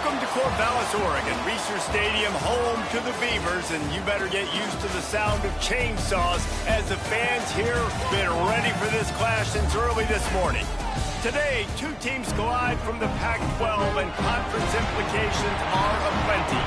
Welcome to Corvallis, Oregon, Reser Stadium, home to the Beavers, and you better get used to the sound of chainsaws as the fans here have been ready for this clash since early this morning. Today, two teams collide from the Pac-12, and conference implications are aplenty.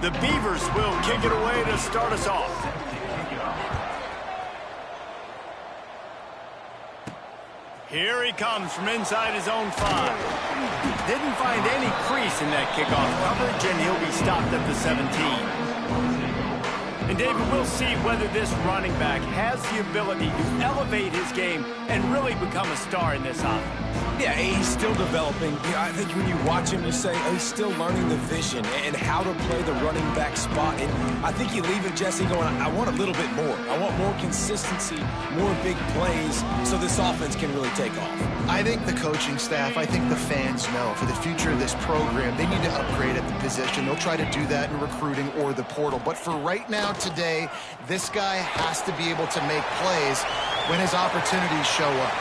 The Beavers will kick it away to start us off. Here he comes from inside his own 5. Didn't find any crease in that kickoff coverage, and he'll be stopped at the 17. And David, we'll see whether this running back has the ability to elevate his game and really become a star in this offense. Yeah, he's still developing. I think when you watch him, you say, oh, he's still learning the vision and how to play the running back spot. And I think you leave it, Jesse, going, I want a little bit more. I want more consistency, more big plays, so this offense can really take off. I think the coaching staff, I think the fans know for the future of this program, they need to upgrade at the position. They'll try to do that in recruiting or the portal. But for right now, today, this guy has to be able to make plays when his opportunities show up.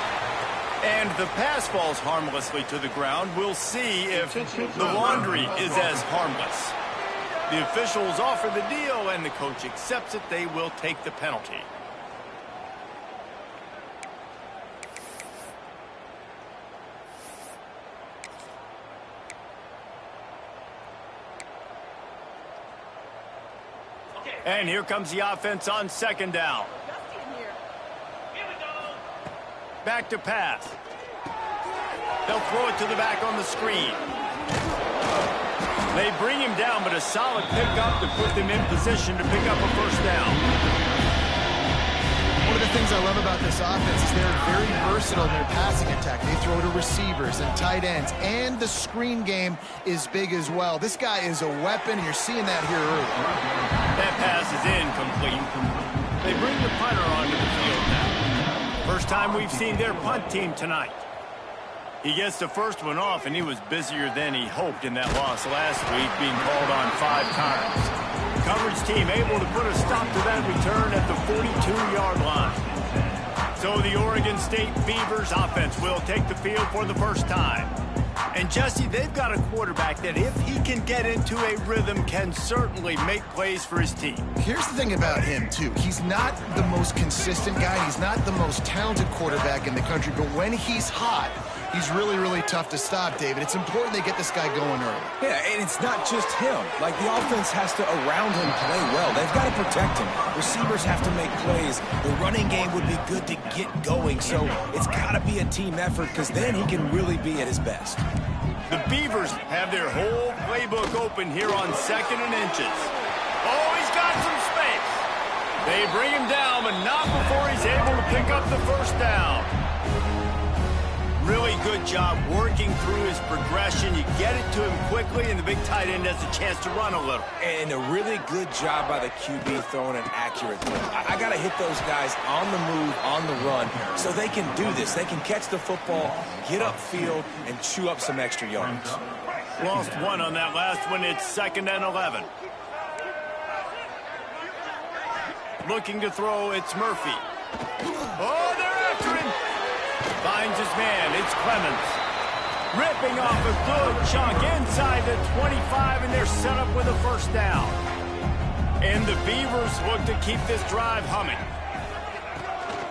And the pass falls harmlessly to the ground. We'll see if the laundry is as harmless. The officials offer the deal, and the coach accepts it. They will take the penalty. And here comes the offense on second down. Back to pass. They'll throw it to the back on the screen. They bring him down, but a solid pickup to put them in position to pick up a first down. One of the things I love about this offense is they're very versatile in their passing attack. They throw to receivers and tight ends, and the screen game is big as well. This guy is a weapon, and you're seeing that here early. That pass is incomplete. They bring the punter onto the field now. First time we've seen their punt team tonight. He gets the first one off, and he was busier than he hoped in that loss last week, being called on 5 times. Coverage team able to put a stop to that return at the 42-yard line. So the Oregon State Beavers offense will take the field for the first time. And Jesse, they've got a quarterback that if he can get into a rhythm can certainly make plays for his team. Here's the thing about him, too. He's not the most consistent guy. He's not the most talented quarterback in the country. But when he's hot, he's really, really tough to stop, David. It's important they get this guy going early. Yeah, and it's not just him. Like, the offense has to, around him, play well. They've got to protect him. Receivers have to make plays. The running game would be good to get going. So it's got to be a team effort because then he can really be at his best. The Beavers have their whole playbook open here on 2nd and inches. Oh, he's got some space. They bring him down, but not before he's able to pick up the first down. Really good job working through his progression. You get it to him quickly, and the big tight end has a chance to run a little. And a really good job by the QB throwing an accurate throw. I got to hit those guys on the move, on the run, so they can do this. They can catch the football, get upfield, and chew up some extra yards. Lost one on that last one. It's 2nd and 11. Looking to throw, it's Murphy. Oh, they're after him. Finds his man. It's Clemens. Ripping off a good chunk inside the 25, and they're set up with a first down. And the Beavers look to keep this drive humming.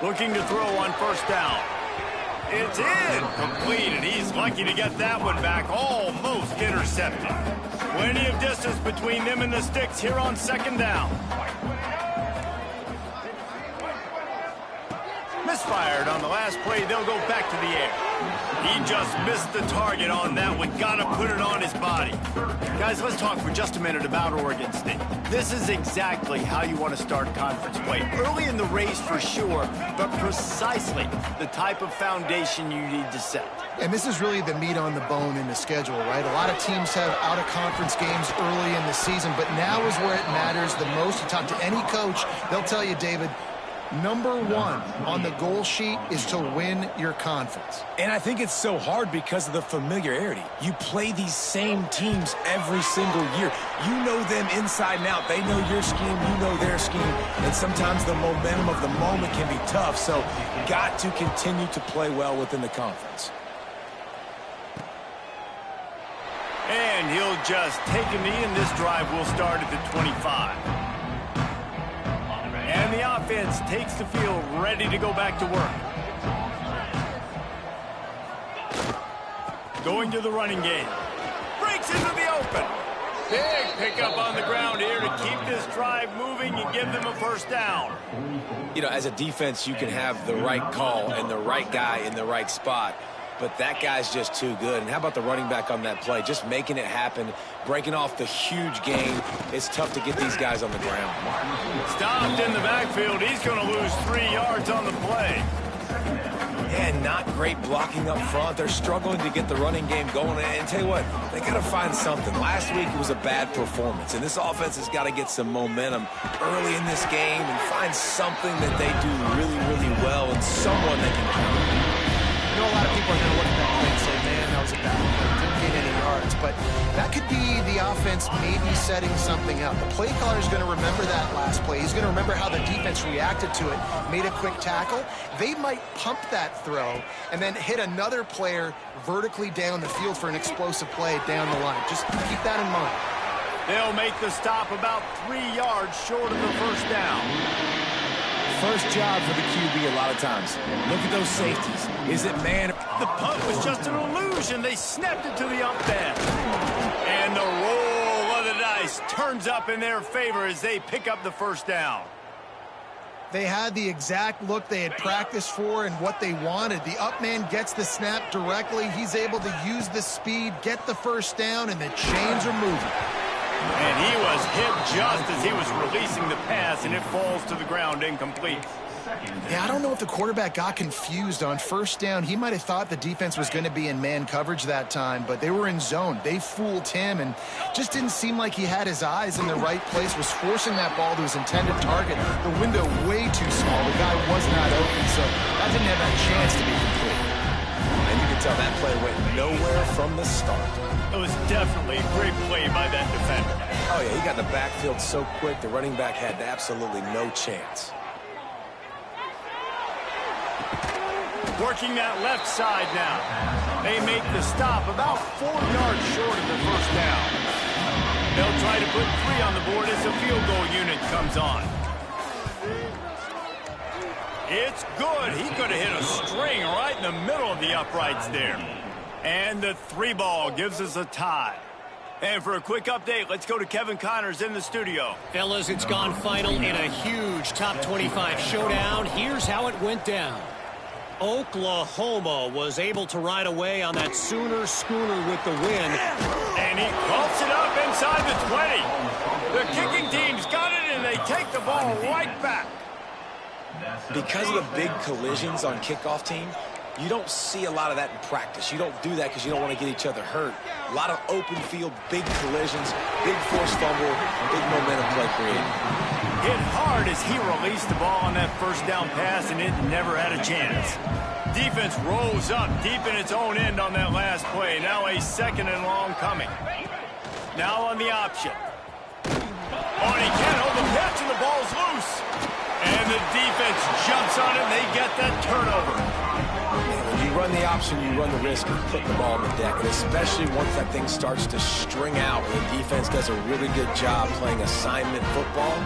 Looking to throw on first down. It's incomplete, and he's lucky to get that one back. Almost intercepted. Plenty of distance between them and the sticks here on second down. Misfired on the last play. They'll go back to the air. He just missed the target on that one. Gotta put it on his body. Guys, let's talk for just a minute about Oregon State. This is exactly how you want to start conference play. Early in the race for sure, but precisely the type of foundation you need to set. And this is really the meat on the bone in the schedule, right? A lot of teams have out-of-conference games early in the season, but now is where it matters the most. You talk to any coach, they'll tell you, David, number one on the goal sheet is to win your conference. And I think it's so hard because of the familiarity. You play these same teams every single year. You know them inside and out. They know your scheme, you know their scheme. And sometimes the momentum of the moment can be tough. So got to continue to play well within the conference. And he'll just take a knee, and this drive will start at the 25. And the offense takes the field, ready to go back to work. Going to the running game. Breaks into the open. Big pickup on the ground here to keep this drive moving and give them a first down. You know, as a defense, you can have the right call and the right guy in the right spot. But that guy's just too good. And how about the running back on that play? Just making it happen, breaking off the huge gain. It's tough to get these guys on the ground. Stopped in the backfield. He's going to lose 3 yards on the play. Yeah, not great blocking up front. They're struggling to get the running game going. And tell you what, they got to find something. Last week it was a bad performance. And this offense has got to get some momentum early in this game and find something that they do really, really well and someone they can count on. I know a lot of people are going to look at that play and say, man, that was a bad play. Didn't gain any yards. But that could be the offense maybe setting something up. The play caller is going to remember that last play. He's going to remember how the defense reacted to it, made a quick tackle. They might pump that throw and then hit another player vertically down the field for an explosive play down the line. Just keep that in mind. They'll make the stop about 3 yards short of the first down. First job for the QB a lot of times. Look at those safeties. Is it man? The punt was just an illusion. They snapped it to the up end. And the roll of the dice turns up in their favor as they pick up the first down. They had the exact look they had practiced for and what they wanted. The up man gets the snap directly. He's able to use the speed, get the first down, and the chains are moving. And he was hit just as he was releasing the pass, and it falls to the ground incomplete. Yeah, I don't know if the quarterback got confused on first down. He might have thought the defense was going to be in man coverage that time, but they were in zone. They fooled him and just didn't seem like he had his eyes in the right place, was forcing that ball to his intended target. The window way too small. The guy was not open, so that didn't have that chance to be complete. And you can tell that play went nowhere from the start. It was definitely a great play by that defender. Oh, yeah, he got in the backfield so quick, the running back had absolutely no chance. Working that left side now. They make the stop about 4 yards short of the first down. They'll try to put 3 on the board as the field goal unit comes on. It's good. He could have hit a string right in the middle of the uprights there. And the 3 ball gives us a tie. And for a quick update, let's go to Kevin Connors in the studio. Fellas, it's gone final in a huge top 25 showdown. Here's how it went down. Oklahoma was able to ride away on that Sooner schooner with the win. And he pumps it up inside the 20. The kicking team's got it, and they take the ball right back. Because of the big collisions on kickoff team, you don't see a lot of that in practice. You don't do that because you don't want to get each other hurt. A lot of open field, big collisions, big forced fumble, big momentum play created. Hit hard as he released the ball on that first down pass, and it never had a chance. Defense rolls up deep in its own end on that last play. Now a 2nd and long coming. Now on the option. Oh, and he can't hold the catch, and the ball's loose. And the defense jumps on it, and they get that turnover. When you run the option, you run the risk of putting the ball on the deck, and especially once that thing starts to string out, the defense does a really good job playing assignment football.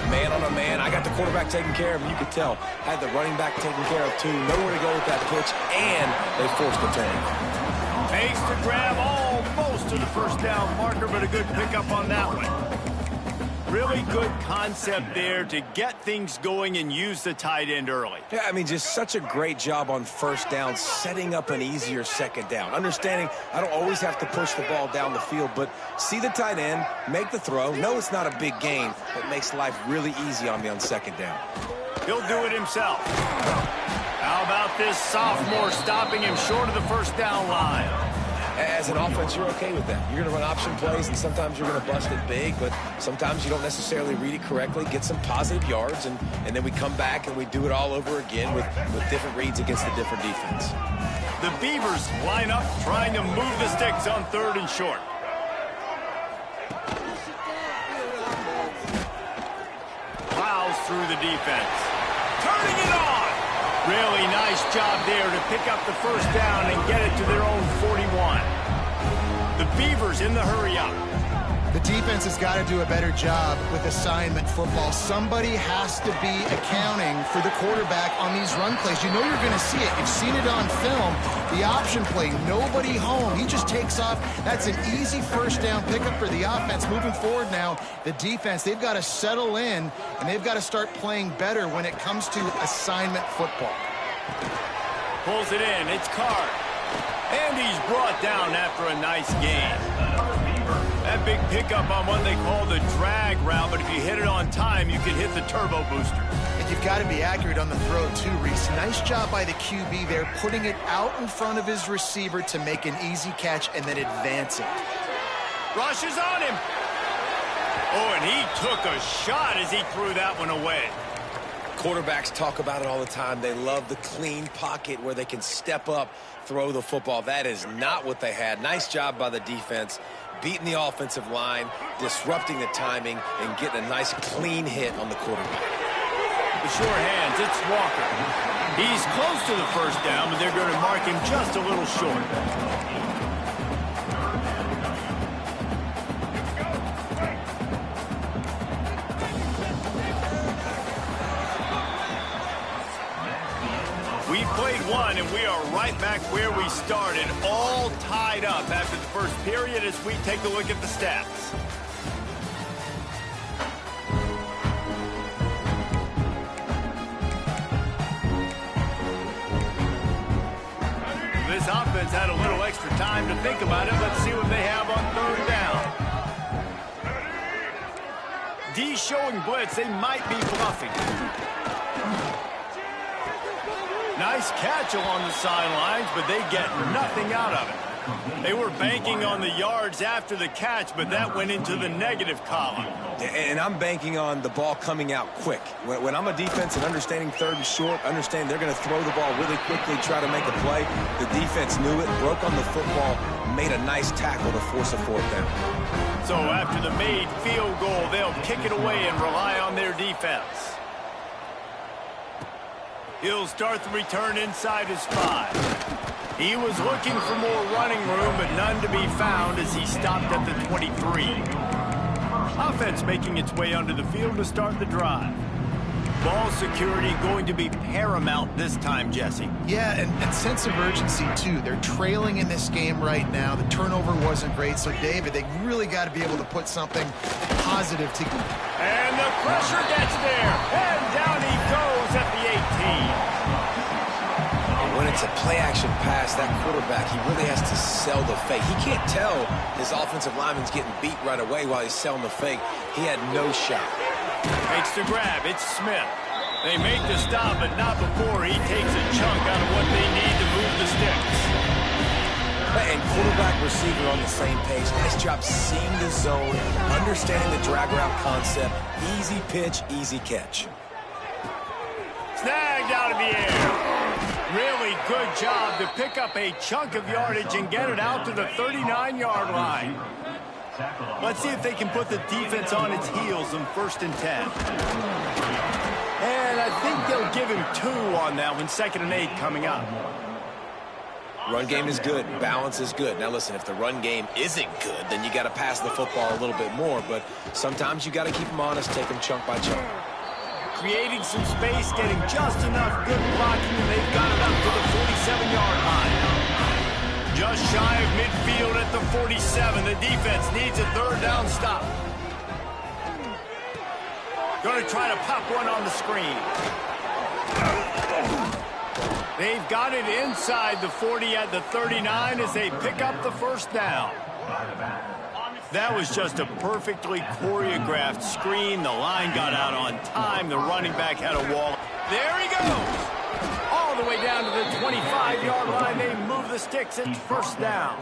Man on a man, I got the quarterback taken care of, and you could tell, had the running back taken care of too, nowhere to go with that pitch, and they forced the turnover. Makes the grab almost to the first down marker, but a good pickup on that one. Really good concept there to get things going and use the tight end early. Yeah, I mean, just such a great job on first down, setting up an easier second down. Understanding I don't always have to push the ball down the field, but see the tight end, make the throw. No, it's not a big gain, but makes life really easy on me on second down. He'll do it himself. How about this sophomore stopping him short of the first down line? As an offense, you're okay with that. You're going to run option plays, and sometimes you're going to bust it big, but sometimes you don't necessarily read it correctly, get some positive yards, and then we come back and we do it all over again with different reads against a different defense. The Beavers line up trying to move the sticks on 3rd and short. Plows through the defense. Turning it on! Really nice job there to pick up the first down and get it to their own 41. The Beavers in the hurry up. The defense has got to do a better job with assignment football. Somebody has to be accounting for the quarterback on these run plays. You know you're going to see it. You've seen it on film. The option play, nobody home. He just takes off. That's an easy first down pickup for the offense. Moving forward now, the defense, they've got to settle in, and they've got to start playing better when it comes to assignment football. Pulls it in. It's Card. And he's brought down after a nice gain. That big pickup on one they call the drag route, but if you hit it on time, you can hit the turbo booster. And you've got to be accurate on the throw, too, Reese. Nice job by the QB there, putting it out in front of his receiver to make an easy catch and then advance it. Rushes on him. Oh, and he took a shot as he threw that one away. Quarterbacks talk about it all the time. They love the clean pocket where they can step up, throw the football. That is not what they had. Nice job by the defense, beating the offensive line, disrupting the timing, and getting a nice clean hit on the quarterback. The sure hands, it's Walker. He's close to the first down, but they're going to mark him just a little short. We played one, and we are right back where we started, all tied up after the first period as we take a look at the stats. This offense had a little extra time to think about it. Let's see what they have on 3rd down. D showing blitz. They might be bluffing. Nice catch along the sidelines, but they get nothing out of it. They were banking on the yards after the catch, but that went into the negative column. And I'm banking on the ball coming out quick. When I'm a defense and understanding 3rd and short, understand they're going to throw the ball really quickly, try to make a play. The defense knew it, broke on the football, made a nice tackle to force a 4th down. So after the made field goal, they'll kick it away and rely on their defense. He'll start the return inside his 5. He was looking for more running room, but none to be found as he stopped at the 23. Offense making its way onto the field to start the drive. Ball security going to be paramount this time, Jesse. Yeah, and sense of urgency, too. They're trailing in this game right now. The turnover wasn't great, so, David, they really got to be able to put something positive to... And the pressure gets there, and down he goes at the 18. When it's a play-action pass, that quarterback, he really has to sell the fake. He can't tell his offensive lineman's getting beat right away while he's selling the fake. He had no shot. Makes the grab. It's Smith. They make the stop, but not before he takes a chunk out of what they need to move the sticks. And quarterback receiver on the same page. Nice job seeing the zone, understanding the drag route concept. Easy pitch, easy catch. Snagged out of the air. Really good job to pick up a chunk of yardage and get it out to the 39-yard line. Let's see if they can put the defense on its heels on 1st and 10. And I think they'll give him 2 on that one, 2nd and 8 coming up. Run game is good. Balance is good. Now, listen, if the run game isn't good, then you got to pass the football a little bit more. But sometimes you got to keep them honest, take them chunk by chunk. Creating some space, getting just enough good blocking, and they've got it up to the 47-yard line. Just shy of midfield at the 47. The defense needs a third down stop. Going to try to pop one on the screen. They've got it inside the 40 at the 39 as they pick up the first down. That was just a perfectly choreographed screen. The line got out on time. The running back had a wall. There he goes. All the way down to the 25-yard line. They move the sticks. It's first down.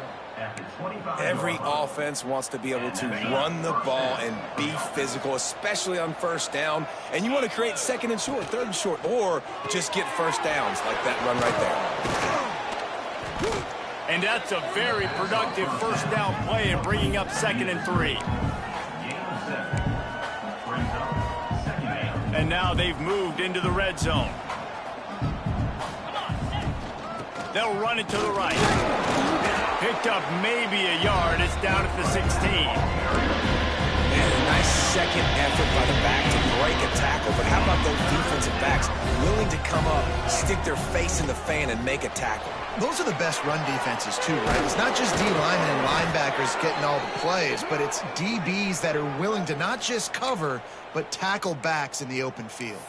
Every offense wants to be able to run the ball and be physical, especially on first down. And you want to create second and short, third and short, or just get first downs like that run right there. And that's a very productive first down play in bringing up 2nd and 3. And now they've moved into the red zone. They'll run it to the right. Picked up maybe a yard. It's down at the 16. And a nice second effort by the back to break a tackle. But how about those defensive backs willing to come up, stick their face in the fan, and make a tackle? Those are the best run defenses, too, right? It's not just D linemen and linebackers getting all the plays, but it's DBs that are willing to not just cover, but tackle backs in the open field.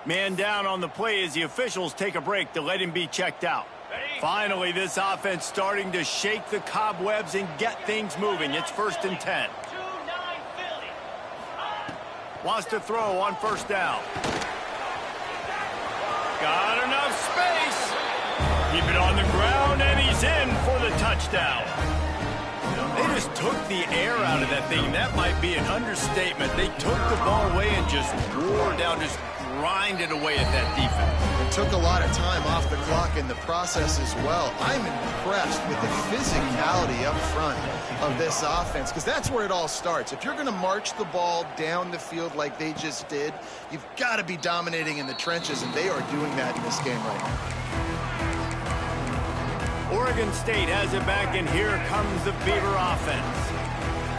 Man down on the play as the officials take a break to let him be checked out. Finally, this offense starting to shake the cobwebs and get things moving. It's 1st and 10. Wants to throw on first down. Got enough space. Keep it on the ground, and he's in for the touchdown. They just took the air out of that thing. That might be an understatement. They took the ball away and just wore down, just grinded away at that defense. It took a lot of time off the clock in the process as well. I'm impressed with the physicality up front of this offense, because that's where it all starts. If you're going to march the ball down the field like they just did, you've got to be dominating in the trenches, and they are doing that in this game right now. Oregon State has it back, and here comes the Beaver offense.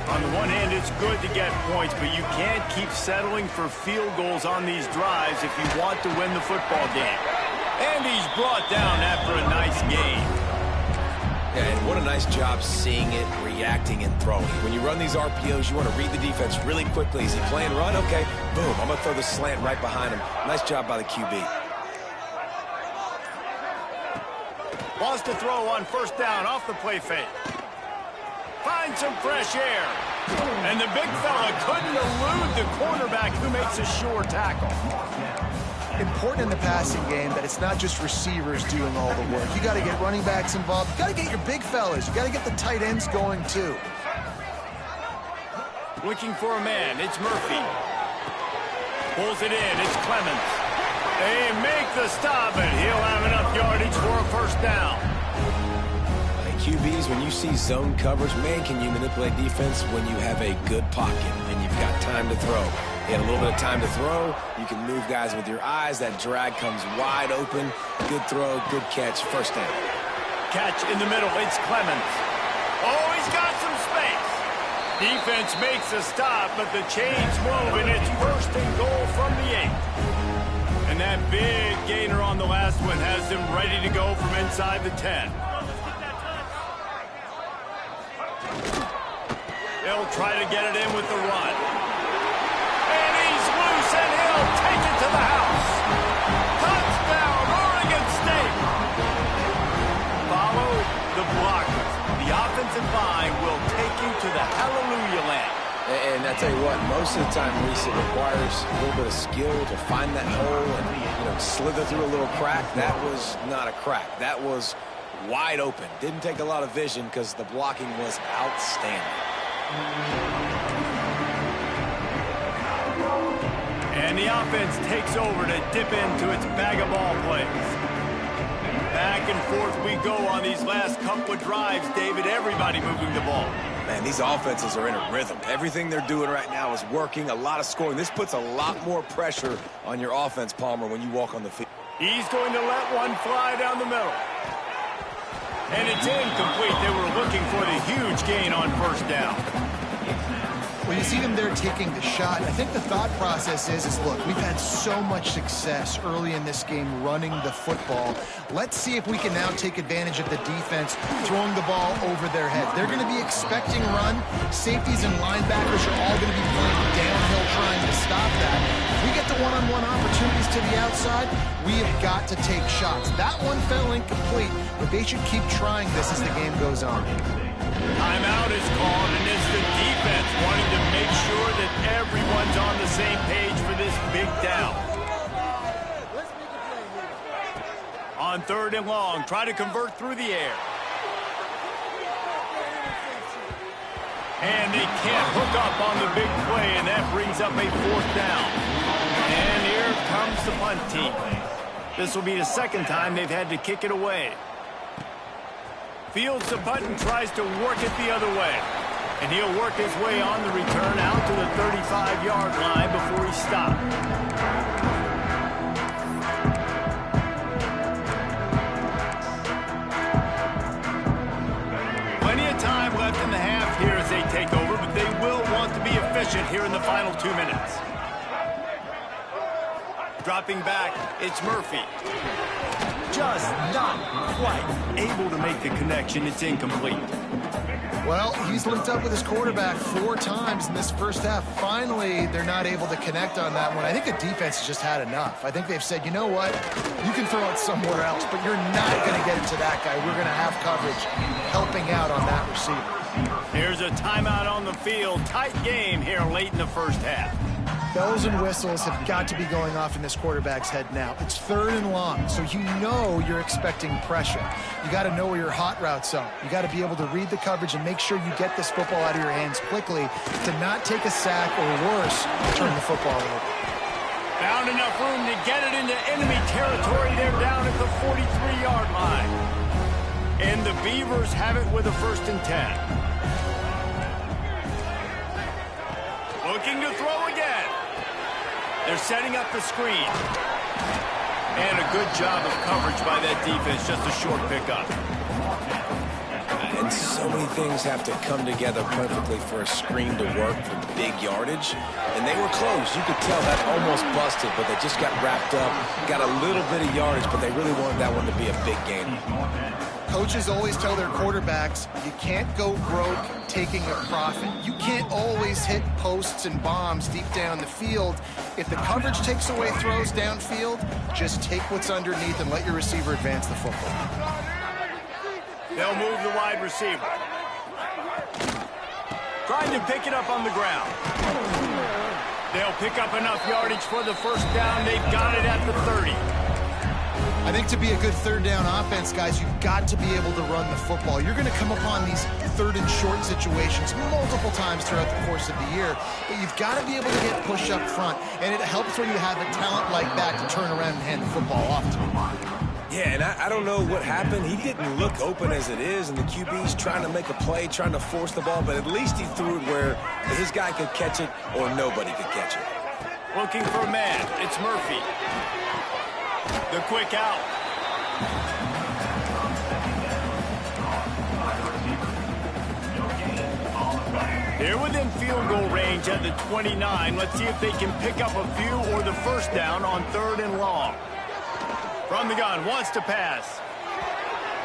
On the one hand, it's good to get points, but you can't keep settling for field goals on these drives if you want to win the football game. And he's brought down after a nice game. Yeah, and what a nice job seeing it, reacting, and throwing. When you run these RPOs, you want to read the defense really quickly. Is he playing run? Okay, boom, I'm going to throw the slant right behind him. Nice job by the QB. Wants to throw on first down off the play fake. Find some fresh air. And the big fella couldn't elude the cornerback who makes a sure tackle. Important in the passing game that it's not just receivers doing all the work. You got to get running backs involved. You got to get your big fellas. You got to get the tight ends going too. Looking for a man. It's Murphy. Pulls it in. It's Clemens. They make the stop, and he'll have enough yardage for a first down. QBs, when you see zone coverage, man, can you manipulate defense when you have a good pocket and you've got time to throw. You had a little bit of time to throw. You can move guys with your eyes. That drag comes wide open. Good throw, good catch, first down. Catch in the middle. It's Clemens. Oh, he's got some space. Defense makes a stop, but the chains move, and it's 1st and goal from the 8. And that big gainer on the last one has them ready to go from inside the 10. They'll try to get it in with the run. And he's loose, and he'll take it to the house. Touchdown, Oregon State. Follow the blockers. The offensive line will take you to the hallelujah land. And I tell you what, most of the time, Reese, it requires a little bit of skill to find that hole and slither through a little crack. That was not a crack. That was wide open. Didn't take a lot of vision because the blocking was outstanding. And the offense takes over to dip into its bag of ball plays. Back and forth we go on these last couple of drives, David. Everybody moving the ball. Man, these offenses are in a rhythm. Everything they're doing right now is working. A lot of scoring. This puts a lot more pressure on your offense, Palmer, when you walk on the field. He's going to let one fly down the middle. And it's incomplete. They were looking for the huge gain on first down. Well, you see them there taking the shot. I think the thought process is look, we've had so much success early in this game running the football. Let's see if we can now take advantage of the defense throwing the ball over their head. They're going to be expecting run. Safeties and linebackers are all going to be playing downhill trying to stop that. If we get the one-on-one opportunities to the outside, we have got to take shots. That one fell incomplete, but they should keep trying this as the game goes on. Timeout is called, and it's the defense wanting to make sure that everyone's on the same page for this big down. On 3rd and long, try to convert through the air. And they can't hook up on the big play, and that brings up a 4th down. And here comes the punt team. This will be the 2nd time they've had to kick it away. Fields the punt and tries to work it the other way. And he'll work his way on the return out to the 35-yard line before he stopped. Plenty of time left in the half here as they take over, but they will want to be efficient here in the final 2 minutes. Dropping back, it's Murphy. Just not quite able to make the connection. It's incomplete. Well, he's linked up with his quarterback 4 times in this first half. Finally, they're not able to connect on that one. I think the defense has just had enough. I think they've said, you know what? You can throw it somewhere else, but you're not going to get it to that guy. We're going to have coverage helping out on that receiver. Here's a timeout on the field. Tight game here late in the first half. Bells and whistles have got to be going off in this quarterback's head now. It's 3rd and long, so you know you're expecting pressure. You got to know where your hot routes are. You got to be able to read the coverage and make sure you get this football out of your hands quickly to not take a sack or worse, turn the football over. Found enough room to get it into enemy territory. They're down at the 43-yard line. And the Beavers have it with a 1st and 10. Looking to throw again. They're setting up the screen. And a good job of coverage by that defense. Just a short pickup. And so many things have to come together perfectly for a screen to work for big yardage. And they were close. You could tell that almost busted, but they just got wrapped up, got a little bit of yardage, but they really wanted that one to be a big game. Coaches always tell their quarterbacks, you can't go broke taking a profit. You can't always hit posts and bombs deep down the field. If the coverage takes away throws downfield, just take what's underneath and let your receiver advance the football. They'll move the wide receiver. Trying to pick it up on the ground. They'll pick up enough yardage for the 1st down. They've got it at the 30. I think to be a good 3rd down offense, guys, you've got to be able to run the football. You're going to come upon these 3rd and short situations multiple times throughout the course of the year, but you've got to be able to get push up front, and it helps when you have a talent like that to turn around and hand the football off to him. Yeah, and I don't know what happened. He didn't look open as it is, and the QB's trying to make a play, trying to force the ball, but at least he threw it where his guy could catch it or nobody could catch it. Looking for a man. It's Murphy. The quick out. They're within field goal range at the 29. Let's see if they can pick up a few or the 1st down on 3rd and long. From the gun, wants to pass.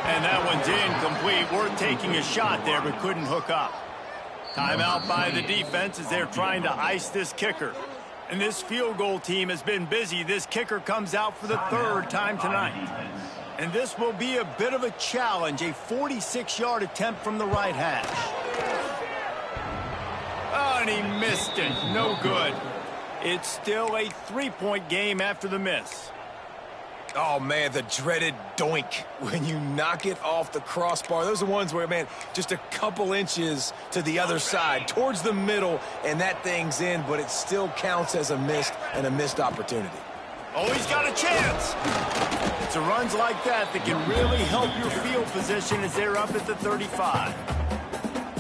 And that one's incomplete. Worth taking a shot there, but couldn't hook up. Timeout by the defense as they're trying to ice this kicker. And this field goal team has been busy. This kicker comes out for the 3rd time tonight. And this will be a bit of a challenge, a 46-yard attempt from the right hash. Oh, and he missed it. No good. It's still a 3-point game after the miss. Oh, man, the dreaded doink when you knock it off the crossbar. Those are ones where, man, just a couple inches to the other side, towards the middle, and that thing's in, but it still counts as a missed opportunity. Oh, he's got a chance. It's the runs like that can really help your field position as they're up at the 35.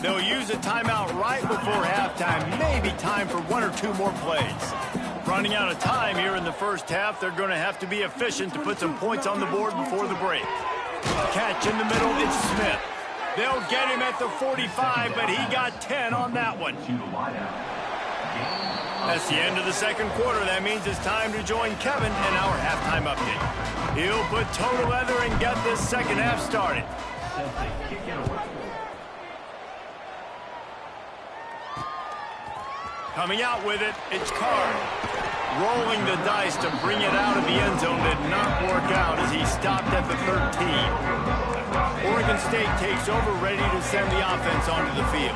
They'll use a timeout right before halftime, maybe time for 1 or 2 more plays. Running out of time here in the first half, they're going to have to be efficient to put some points on the board before the break. Catch in the middle, it's Smith. They'll get him at the 45, but he got 10 on that one. That's the end of the second quarter. That means it's time to join Kevin in our halftime update. He'll put toe to leather and get this second half started. Coming out with it, it's Carr. Rolling the dice to bring it out of the end zone did not work out as he stopped at the 13. Oregon State takes over, ready to send the offense onto the field.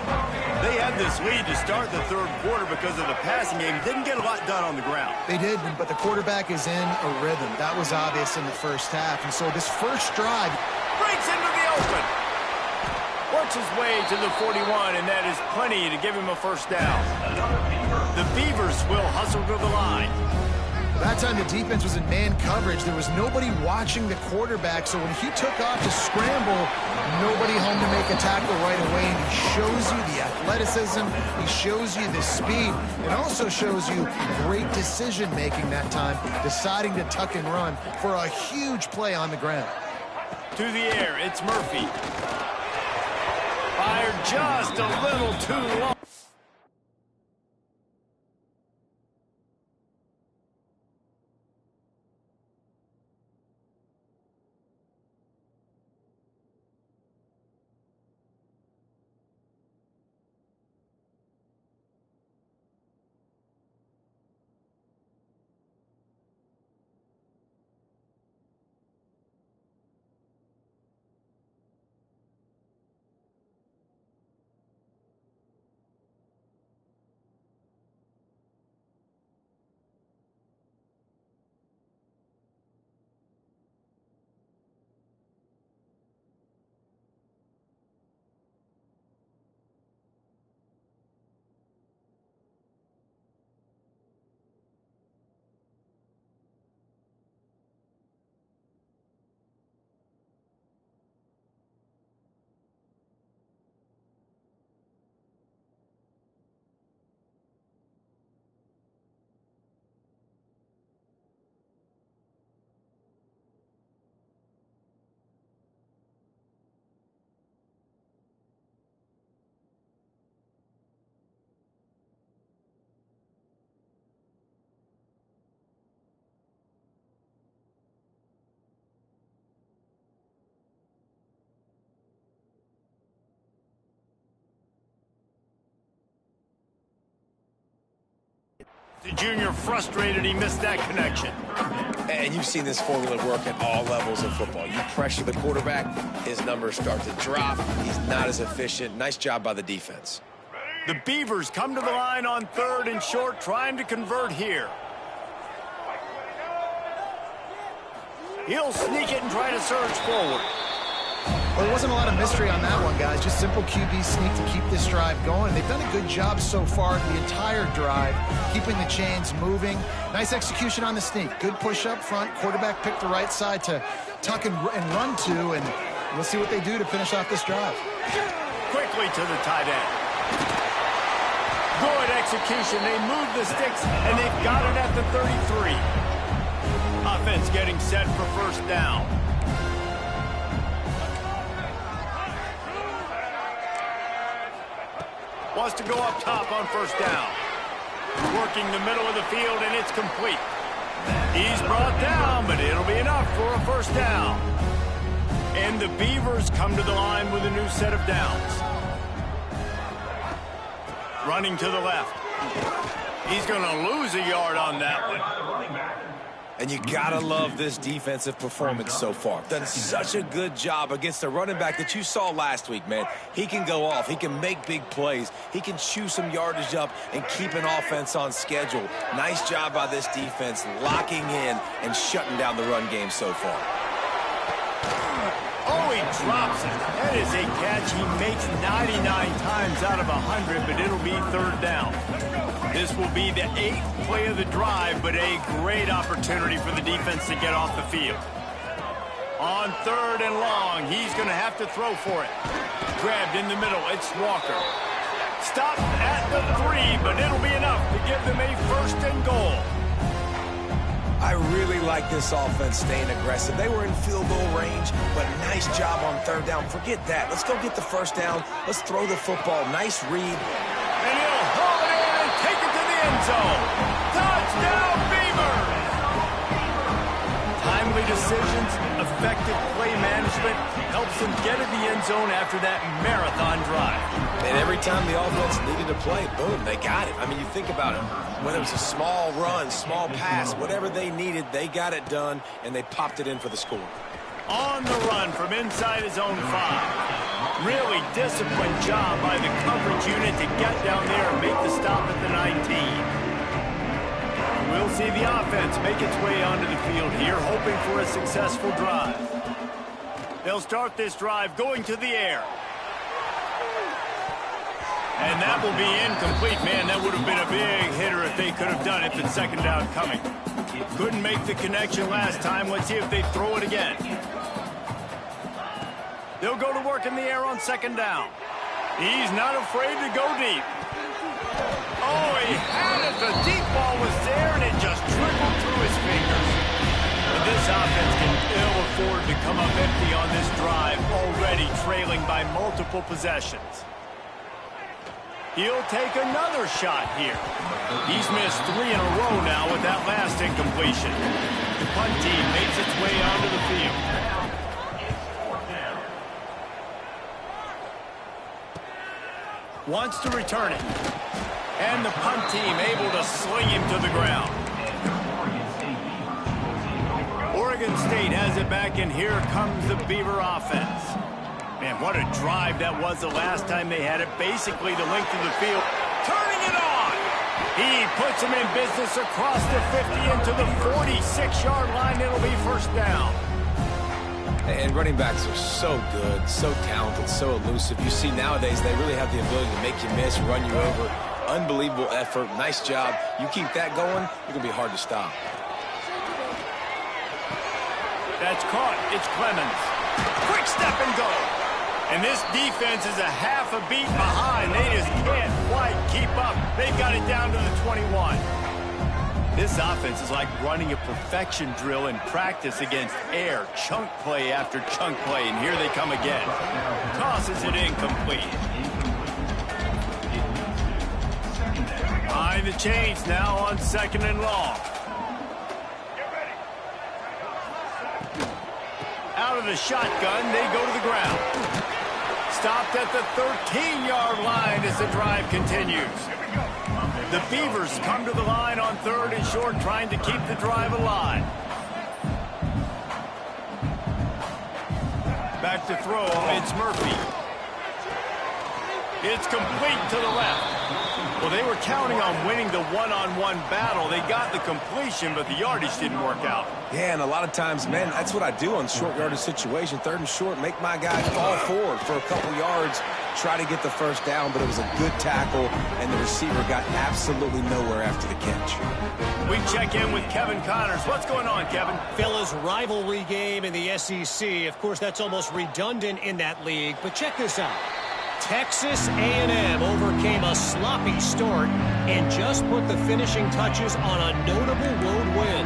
They had this lead to start the third quarter because of the passing game. Didn't get a lot done on the ground. They did, but the quarterback is in a rhythm. That was obvious in the first half. And so this first drive breaks into the open. Works his way to the 41, and that is plenty to give him a first down. The Beavers will hustle to the line. That time the defense was in man coverage. There was nobody watching the quarterback, so when he took off to scramble, nobody home to make a tackle right away. And he shows you the athleticism, he shows you the speed, and also shows you great decision-making that time, deciding to tuck and run for a huge play on the ground. To the air, it's Murphy. Fired just a little too long. The junior frustrated he missed that connection. And you've seen this formula work at all levels of football. You pressure the quarterback, his numbers start to drop. He's not as efficient. Nice job by the defense. The Beavers come to the line on third and short, trying to convert here. He'll sneak it and try to surge forward. Well, there wasn't a lot of mystery on that one, guys. Just simple QB sneak to keep this drive going. They've done a good job so far the entire drive, keeping the chains moving. Nice execution on the sneak. Good push up front. Quarterback picked the right side to tuck and run to, and we'll see what they do to finish off this drive. Quickly to the tight end. Good execution. They move the sticks, and they've got it at the 33. Offense getting set for first down. Wants to go up top on first down. Working the middle of the field, and it's complete. He's brought down, but it'll be enough for a first down. And the Beavers come to the line with a new set of downs. Running to the left. He's going to lose a yard on that one. And you gotta love this defensive performance so far. Done such a good job against the running back that you saw last week, man. He can go off. He can make big plays. He can chew some yardage up and keep an offense on schedule. Nice job by this defense locking in and shutting down the run game so far. Oh, he drops it. That is a catch he makes 99 times out of 100, but it'll be third down. This will be the 8th play of the drive, but a great opportunity for the defense to get off the field. On third and long, he's going to have to throw for it. Grabbed in the middle, it's Walker. Stopped at the 3, but it'll be enough to give them a first and goal. I really like this offense staying aggressive. They were in field goal range, but nice job on third down. Forget that. Let's go get the first down. Let's throw the football. Nice read. And he'll haul it in and take it to the end zone. Touchdown, Beavers! Timely decisions, effective play management helps them get in the end zone after that marathon drive. And every time the offense needed to play, boom, they got it. I mean, you think about it. Whether it was a small run, small pass, whatever they needed, they got it done, and they popped it in for the score. On the run from inside his own 5. Really disciplined job by the coverage unit to get down there and make the stop at the 19. We'll see the offense make its way onto the field here, hoping for a successful drive. They'll start this drive going to the air. And that will be incomplete. Man, that would have been a big hitter if they could have done it, but second down coming. Couldn't make the connection last time. Let's see if they throw it again. They'll go to work in the air on second down. He's not afraid to go deep. Oh, he had it. The deep ball was there, and it just trickled through his fingers. But this offense can ill afford to come up empty on this drive, already trailing by multiple possessions. He'll take another shot here. He's missed 3 in a row now with that last incompletion. The punt team makes its way onto the field. Wants to return it. And the punt team able to sling him to the ground. Oregon State has it back, and here comes the Beaver offense. Man, what a drive that was the last time they had it. Basically the length of the field. Turning it on! He puts him in business across the 50 into the 46-yard line. It'll be first down. And running backs are so good, so talented, so elusive. You see nowadays they really have the ability to make you miss, run you over. Unbelievable effort. Nice job. You keep that going, you're going to be hard to stop. That's caught. It's Clemens. Quick step and go. And this defense is a half a beat behind. They just can't quite keep up. They've got it down to the 21. This offense is like running a perfection drill in practice against air. Chunk play after chunk play, and here they come again. Tosses it incomplete. Behind the chains now on second and long. Out of the shotgun, they go to the ground. Stopped at the 13-yard line as the drive continues. The Beavers come to the line on third and short, trying to keep the drive alive. Back to throw, it's Murphy. It's complete to the left. Well, they were counting on winning the one-on-one battle. They got the completion, but the yardage didn't work out. Yeah, and a lot of times, man, that's what I do on short yardage situation. Third and short, make my guy fall forward for a couple yards, try to get the first down, but it was a good tackle, and the receiver got absolutely nowhere after the catch. We check in with Kevin Connors. What's going on, Kevin? Fellas, rivalry game in the SEC. Of course, that's almost redundant in that league, but check this out. Texas A&M overcame a sloppy start and just put the finishing touches on a notable road win.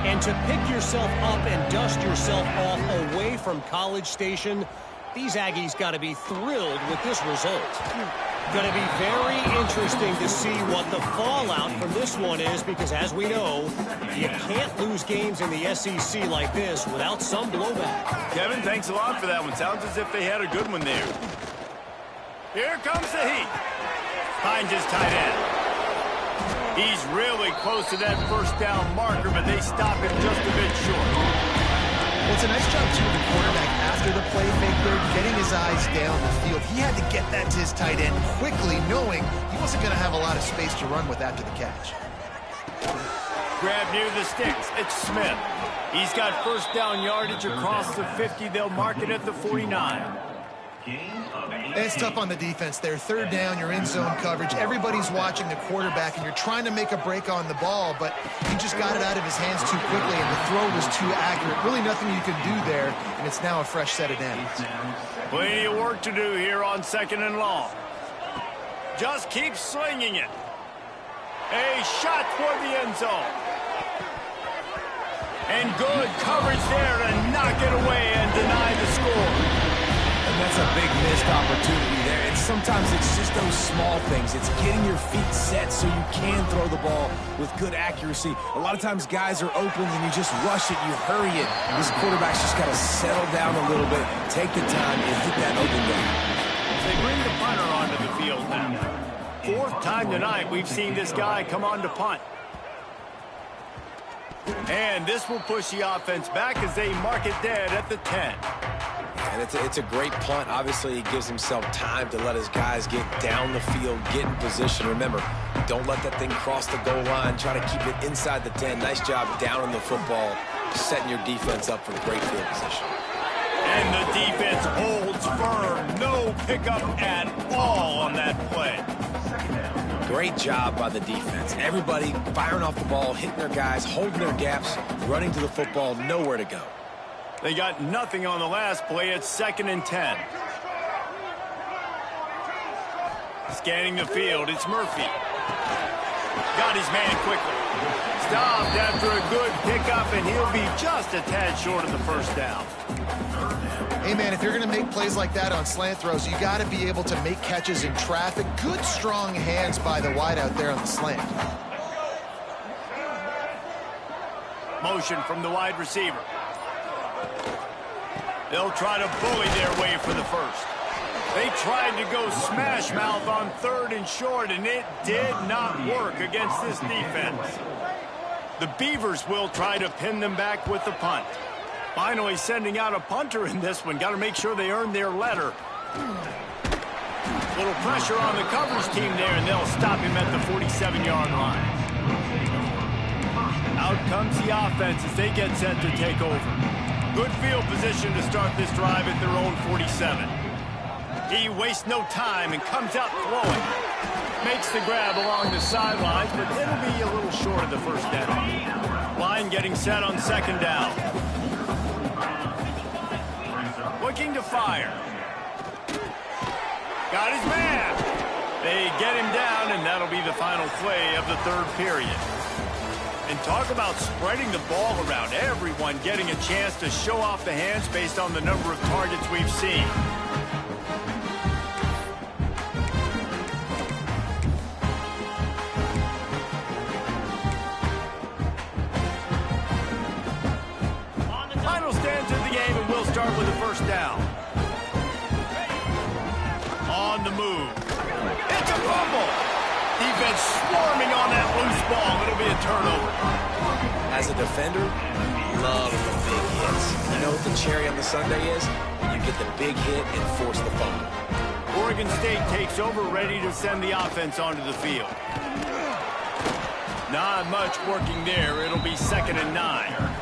And to pick yourself up and dust yourself off away from College Station, these Aggies got to be thrilled with this result. Going to be very interesting to see what the fallout from this one is, because as we know, you can't lose games in the SEC like this without some blowback. Kevin, thanks a lot for that one. Sounds as if they had a good one there. Here comes the heat. Finds his tight end. He's really close to that first down marker, but they stop him just a bit short. Well, it's a nice job, too, of the quarterback after the play fake there, getting his eyes down the field. He had to get that to his tight end quickly, knowing he wasn't going to have a lot of space to run with after the catch. Grab near the sticks. It's Smith. He's got first down yardage across the 50. They'll mark it at the 49. And it's tough on the defense there. Third down, you're in zone coverage. Everybody's watching the quarterback, and you're trying to make a break on the ball, but he just got it out of his hands too quickly, and the throw was too accurate. Really nothing you can do there, and it's now a fresh set of downs. Plenty of work to do here on second and long. Just keep slinging it. A shot toward the end zone. And good coverage there to knock it away and deny the score. And that's a big missed opportunity there. And sometimes it's just those small things. It's getting your feet set so you can throw the ball with good accuracy. A lot of times guys are open and you just rush it, you hurry it. This quarterback's just got to settle down a little bit, take the time, and hit that open game. They bring the punter onto the field now. Fourth time tonight we've seen this guy come on to punt. And this will push the offense back as they mark it dead at the 10. And it's a great punt. Obviously, he gives himself time to let his guys get down the field, get in position. Remember, don't let that thing cross the goal line. Try to keep it inside the 10. Nice job down in the football, setting your defense up for great field position. And the defense holds firm. No pickup at all on that play. Great job by the defense. Everybody firing off the ball, hitting their guys, holding their gaps, running to the football, nowhere to go. They got nothing on the last play. It's 2nd and 10. Scanning the field, it's Murphy. Got his man quickly. Stopped after a good pickup, and he'll be just a tad short of the first down. Hey, man, if you're going to make plays like that on slant throws, you got to be able to make catches in traffic. Good, strong hands by the wideout there on the slant. Motion from the wide receiver. They'll try to bully their way for the first. They tried to go smash mouth on 3rd and short, and it did not work against this defense. The Beavers will try to pin them back with the punt. Finally sending out a punter in this one. Got to make sure they earn their letter. Little pressure on the coverage team there, and they'll stop him at the 47-yard line. Out comes the offense as they get set to take over. Good field position to start this drive at their own 47. He wastes no time and comes out throwing. Makes the grab along the sidelines, but it'll be a little short of the first down. Line getting set on 2nd down. Looking to fire. Got his man. They get him down, and that'll be the final play of the 3rd period. And talk about spreading the ball around. Everyone getting a chance to show off the hands based on the number of targets we've seen. Final stands of the game, and we'll start with the first down. On the move. It's a fumble. Defense swarming on that loose ball. It'll be a turnover. As a defender, love the big hits. You know what the cherry on the sundae is? You get the big hit and force the fumble. Oregon State takes over, ready to send the offense onto the field. Not much working there. It'll be 2nd and 9.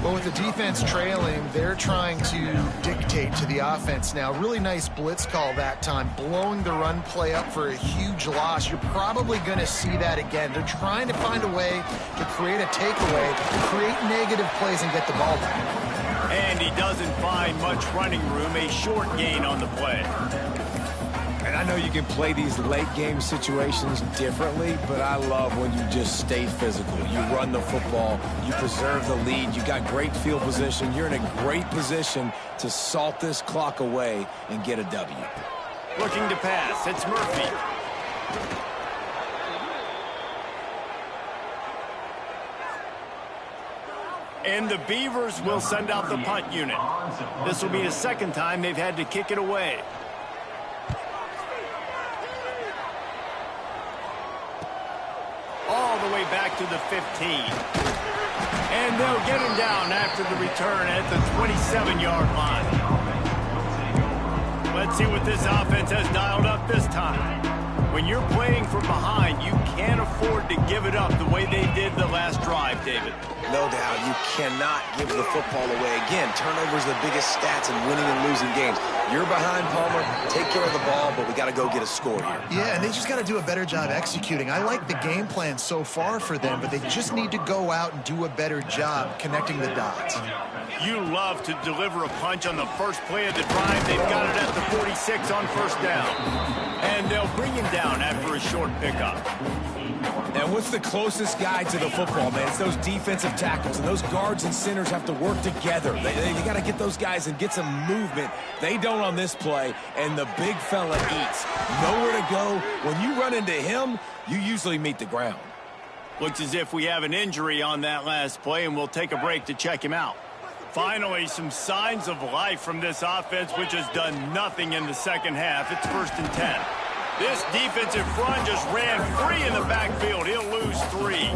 Well, with the defense trailing, they're trying to dictate to the offense now. Really nice blitz call that time, blowing the run play up for a huge loss. You're probably going to see that again. They're trying to find a way to create a takeaway, create negative plays, and get the ball back. And he doesn't find much running room, a short gain on the play. And I know you can play these late game situations differently, but I love when you just stay physical. You run the football, you preserve the lead, you got great field position. You're in a great position to salt this clock away and get a W. Looking to pass, it's Murphy. And the Beavers will send out the punt unit. This will be the 2nd time they've had to kick it away. All the way back to the 15. And they'll get him down after the return at the 27-yard line. Let's see what this offense has dialed up this time. When you're playing from behind, you can't afford to give it up the way they did the last drive, David. No doubt, you cannot give the football away. Again, turnovers are the biggest stats in winning and losing games. You're behind, Palmer. Take care of the ball, but we got to go get a score here. Yeah, and they just got to do a better job executing. I like the game plan so far for them, but they just need to go out and do a better job connecting the dots. You love to deliver a punch on the first play of the drive. They've got it at the 46 on 1st down. And they'll bring him down after a short pickup. And what's the closest guy to the football, man? It's those defensive tackles, and those guards and centers have to work together. They got to get those guys and get some movement. They don't on this play, and the big fella eats. Nowhere to go. When you run into him, you usually meet the ground. Looks as if we have an injury on that last play, and we'll take a break to check him out. Finally, some signs of life from this offense, which has done nothing in the second half. It's 1st and 10. This defensive front just ran free in the backfield. He'll lose 3.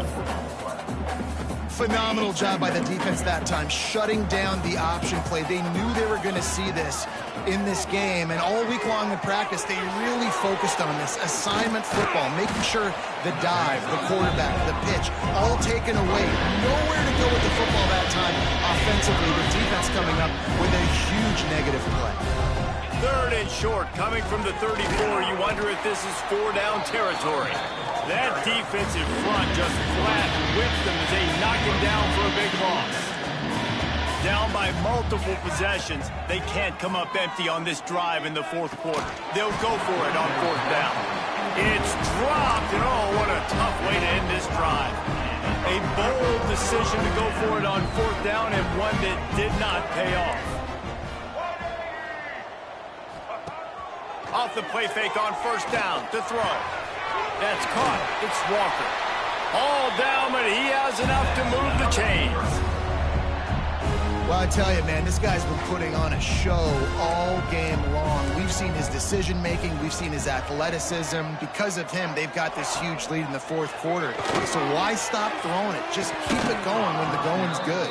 Phenomenal job by the defense that time, shutting down the option play. They knew they were going to see this in this game, and all week long in practice, they really focused on this assignment football, making sure the dive, the quarterback, the pitch, all taken away. Nowhere to go with the football that time offensively. The defense coming up with a huge negative play. 3rd and short, coming from the 34. You wonder if this is 4-down territory. That defensive front just flat whips them as they knock him down for a big loss. Down by multiple possessions, they can't come up empty on this drive in the 4th quarter. They'll go for it on 4th down. It's dropped, and oh, what a tough way to end this drive. A bold decision to go for it on 4th down, and one that did not pay off. Off the play fake on 1st down to throw. That's caught. It's Walker. All down, but he has enough to move the chains. Well, I tell you, man, this guy's been putting on a show all game long. We've seen his decision-making. We've seen his athleticism. Because of him, they've got this huge lead in the 4th quarter. So why stop throwing it? Just keep it going when the going's good.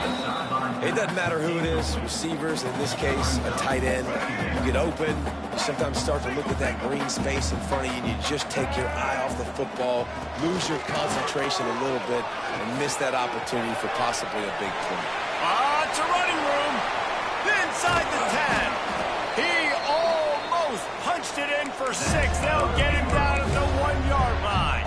It doesn't matter who it is, receivers, in this case, a tight end. You get open, you sometimes start to look at that green space in front of you, and you just take your eye off the football, lose your concentration a little bit, and miss that opportunity for possibly a big play. It's a running room. Inside the 10. He almost punched it in for 6. They'll get him down at the 1-yard line.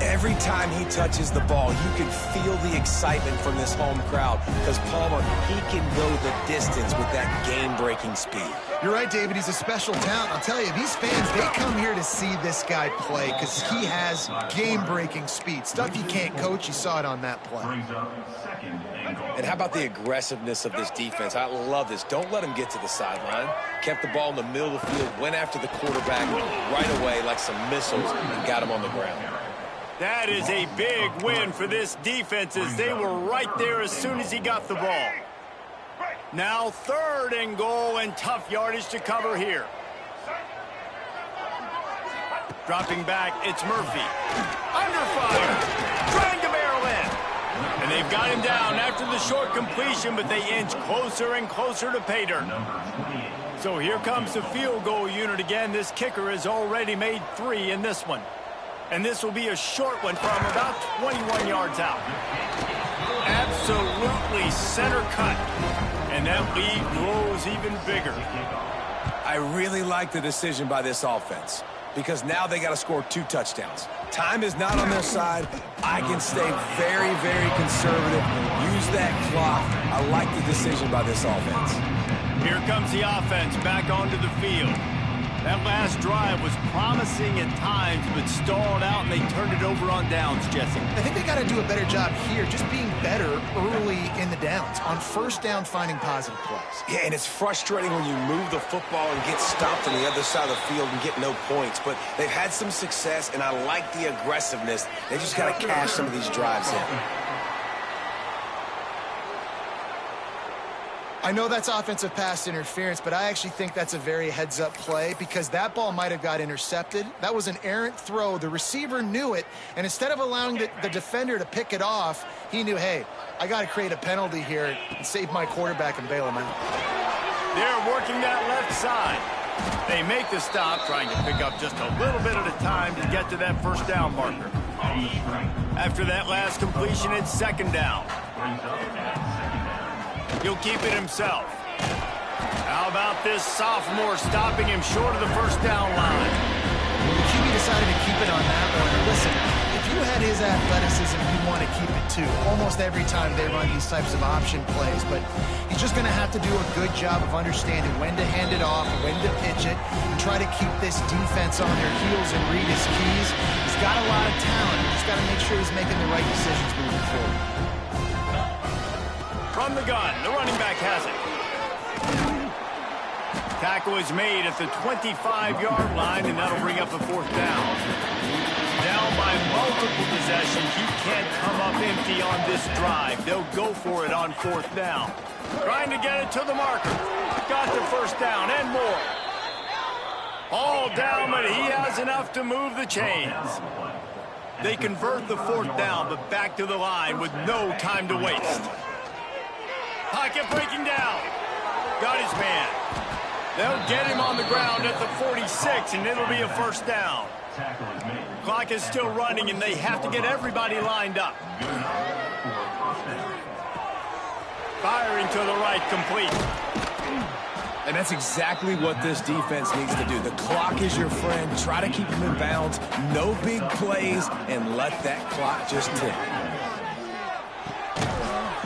Every time he touches the ball, you can feel the excitement from this home crowd because Palmer, he can go the distance with that game-breaking speed. You're right, David. He's a special talent. I'll tell you, these fans, they come here to see this guy play because he has game-breaking speed. Stuff you can't coach. You saw it on that play. And how about the aggressiveness of this defense? I love this. Don't let him get to the sideline. Kept the ball in the middle of the field, went after the quarterback right away like some missiles and got him on the ground. That is a big win for this defense as they were right there as soon as he got the ball. Now 3rd and goal and tough yardage to cover here. Dropping back, it's Murphy. Under fire. Trying to barrel in. And they've got him down after the short completion, but they inch closer and closer to pay dirt. So here comes the field goal unit again. This kicker has already made 3 in this one. And this will be a short one from about 21 yards out. Absolutely center cut. And that lead grows even bigger. I really like the decision by this offense because now they got to score 2 touchdowns. Time is not on their side. I can stay very, very conservative. Use that clock. I like the decision by this offense. Here comes the offense back onto the field. That last drive was promising at times, but stalled out, and they turned it over on downs, Jesse. I think they got to do a better job here, just being better early in the downs. On 1st down, finding positive plays. Yeah, and it's frustrating when you move the football and get stopped on the other side of the field and get no points. But they've had some success, and I like the aggressiveness. They just got to cash some of these drives in. I know that's offensive pass interference, but I actually think that's a very heads-up play because that ball might have got intercepted. That was an errant throw. The receiver knew it, and instead of allowing the defender to pick it off, he knew, hey, I got to create a penalty here and save my quarterback and bail him out. They're working that left side. They make the stop, trying to pick up just a little bit at a time to get to that 1st down marker. After that last completion, it's 2nd down. He'll keep it himself. How about this sophomore stopping him short of the 1st down line? The QB decided to keep it on that one. Listen, if you at his athleticism, you want to keep it too. Almost every time they run these types of option plays, but he's just going to have to do a good job of understanding when to hand it off, when to pitch it, and try to keep this defense on their heels and read his keys. He's got a lot of talent. He's got to make sure he's making the right decisions moving forward. From the gun, the running back has it. Tackle is made at the 25-yard line, and that'll bring up a fourth down. Down by multiple possessions, you can't come up empty on this drive. They'll go for it on fourth down. Trying to get it to the marker. Got the first down and more. All down, but he has enough to move the chains. They convert the fourth down, but back to the line with no time to waste. Pocket breaking down. Got his man. They'll get him on the ground at the 46, and it'll be a first down. Clock is still running, and they have to get everybody lined up. Firing to the right, complete. And that's exactly what this defense needs to do. The clock is your friend. Try to keep them in bounds. No big plays, and let that clock just tick.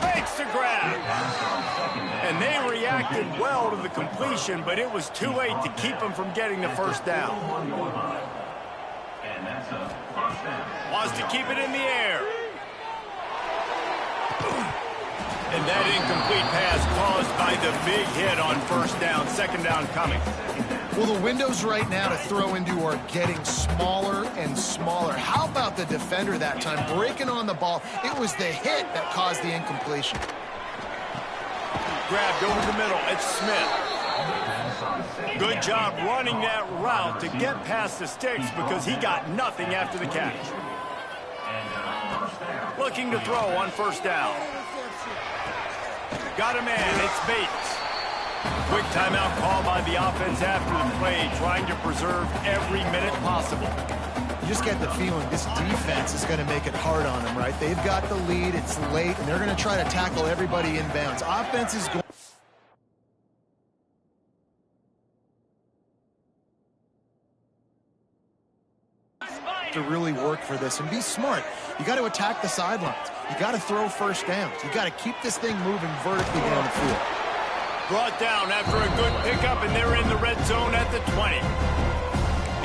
Makes the grab. And they reacted well to the completion, but it was too late to keep them from getting the first down. Wants to keep it in the air. And that incomplete pass caused by the big hit on first down. Second down coming. Well, the windows right now to throw into are getting smaller and smaller. How about the defender that time breaking on the ball? It was the hit that caused the incompletion. Grabbed over the middle. It's Smith. Good job running that route to get past the sticks because he got nothing after the catch. Looking to throw on first down. Got a man. It's Bates. Quick timeout call by the offense after the play, trying to preserve every minute possible. You just get the feeling this defense is going to make it hard on them, right? They've got the lead. It's late, and they're going to try to tackle everybody inbounds. Offense is going to really work for this and be smart. You got to attack the sidelines. You got to throw first downs. You got to keep this thing moving vertically down the field. Brought down after a good pickup, and they're in the red zone at the 20.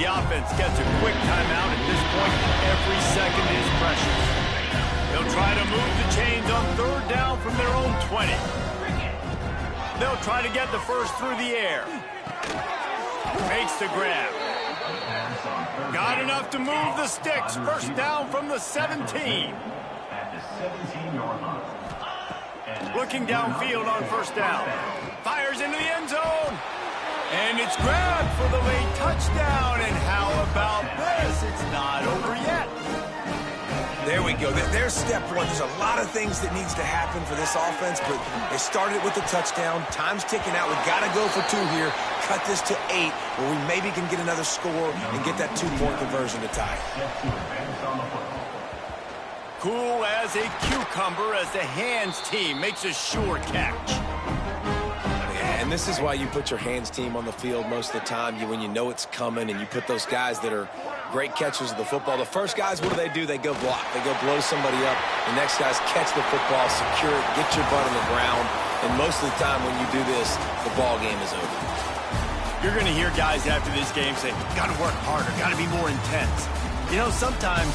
The offense gets a quick timeout. At this point, every second is precious. They'll try to move the chains on third down from their own 20. They'll try to get the first through the air. Makes the grab. Got enough to move the sticks. First down from the 17. Looking downfield on first down. Fires into the end zone. And it's grabbed for the late touchdown. And how about this? It's not over yet. There we go. There's step one. There's a lot of things that needs to happen for this offense, but they started with the touchdown. Time's ticking out. We've got to go for 2 here. Cut this to 8, where we maybe can get another score and get that 2-point conversion to tie. Cool as a cucumber as the hands team makes a sure catch. And this is why you put your hands team on the field most of the time. When you know it's coming, and you put those guys that are great catchers of the football. The first guys, what do? They go block. They go blow somebody up. The next guys catch the football, secure it, get your butt on the ground. And most of the time when you do this, the ball game is over. You're going to hear guys after this game say, got to work harder, got to be more intense. You know, sometimes